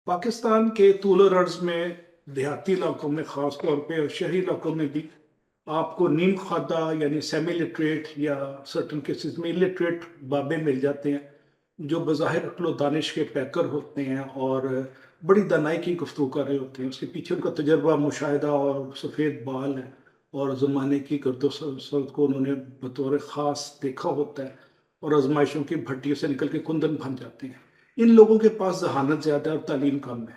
पाकिस्तान के तूल अर्ज में देहाती इलाकों में ख़ास तौर पे और शहरी इलाकों में भी आपको नीम खादा यानी सेमी लिटरेट या सर्टन केसेस में इलिटरेट बाबे मिल जाते हैं जो बज़ाहिर अक्ल दानिश के पैकर होते हैं और बड़ी दानाई की गुफ्तगू कर रहे होते हैं। उसके पीछे उनका तजर्बा मुशाहिदा और सफ़ेद बाल है और ज़माने की गर्दो सरद को उन्होंने बतौर ख़ास देखा होता है और आजमाइशों की भट्टियों से निकल के कुंदन बन जाते हैं। इन लोगों के पास जहानत ज़्यादा है और तालीम कम है।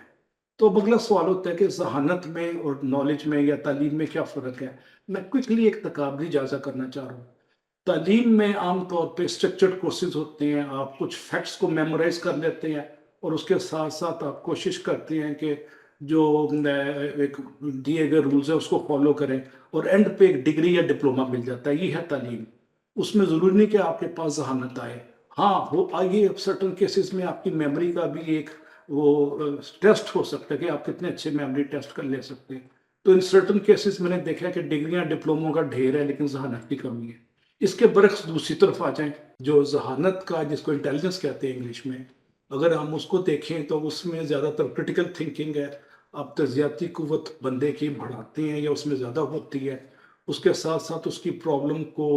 तो अब अगला सवाल होता है कि जहानत में और नॉलेज में या तालीम में क्या फ़र्क है। मैं क्विकली एक तकाबरी जायज़ा करना चाह रहा हूँ। तालीम में आम तौर पे स्ट्रक्चर्ड कोर्सेज होते हैं, आप कुछ फैक्ट्स को मेमोराइज कर लेते हैं और उसके साथ साथ आप कोशिश करते हैं कि जो एक दिए गए रूल्स है उसको फॉलो करें और एंड पे एक डिग्री या डिप्लोमा मिल जाता है। ये है तालीम। उसमें ज़रूरी नहीं कि आपके पास जहानत आए। हाँ, वो आइए सर्टन केसेस में आपकी मेमोरी का भी एक टेस्ट हो सकता है कि आप कितने अच्छे मेमोरी टेस्ट कर ले सकते हैं। तो इन सर्टन केसेस मैंने देखा है कि डिग्रियां डिप्लोमों का ढेर है लेकिन जहानत की कमी है। इसके बरक्स दूसरी तरफ आ जाएं, जो जहानत का जिसको इंटेलिजेंस कहते हैं इंग्लिश में, अगर हम उसको देखें तो उसमें ज़्यादातर क्रिटिकल थिंकिंग है। आप तजियाती कुव्वत बंदे की बढ़ाते हैं या उसमें ज़्यादा होती है। उसके साथ साथ उसकी प्रॉब्लम को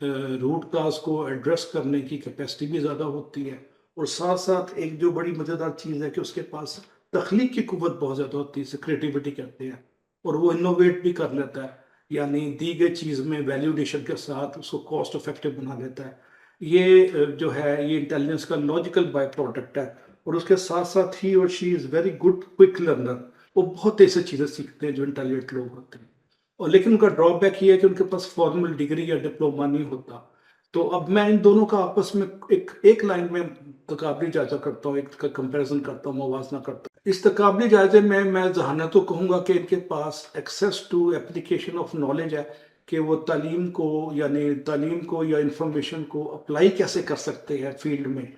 रूट काज को एड्रेस करने की कैपेसिटी भी ज़्यादा होती है और साथ साथ एक जो बड़ी मज़ेदार चीज़ है कि उसके पास तख्लीक की कुव्वत बहुत ज़्यादा होती है, इसे क्रिएटिविटी कहते हैं और वो इनोवेट भी कर लेता है, यानी दी गई चीज़ में वैल्यू एडिशन के साथ उसको कॉस्ट इफेक्टिव बना लेता है। ये जो है ये इंटेलिजेंस का लॉजिकल बाय प्रोडक्ट है और उसके साथ साथ ही और she is very good quick learner. वो बहुत ऐसी चीज़ें सीखते हैं जो इंटेलिजेंट लोग होते हैं और लेकिन उनका ड्रॉबैक ये है कि उनके पास फॉर्मल डिग्री या डिप्लोमा नहीं होता। तो अब मैं इन दोनों का आपस में एक लाइन में तकाबली जायजा करता हूँ, एक का कंपैरिजन करता हूँ, मुवाजना करता हूँ। इस तकाबली जायजे में मैं जहानत तो कहूँगा कि इनके पास access to application of knowledge है कि वो तालीम को या इंफॉर्मेशन को अप्लाई कैसे कर सकते हैं फील्ड में।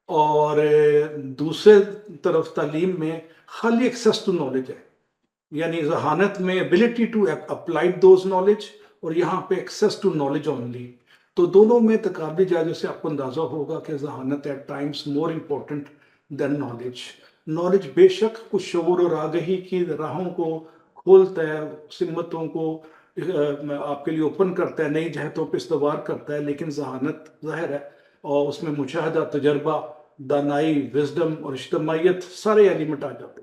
और दूसरे तरफ तालीम में खाली एक्सेस टू नॉलेज है, यानी जहानत में ability to apply those knowledge और यहाँ पे एक्सेस टू नॉलेज ओनली। तो दोनों में तकाबली जायजे से आपको अंदाजा होगा कि जहानत at times more important than knowledge. Knowledge बेशक कुछ शऊर और आगही की राहों को खोलता है, सिमतों को आपके लिए ओपन करता है, नई जहतों पर इस्तवार करता है, लेकिन जहानत ज़ाहिर है और उसमें मुशाहदा, तजर्बा, दानाई, विजडम और इज्तमाइयत सारे एलिमेंट आ जाते हैं।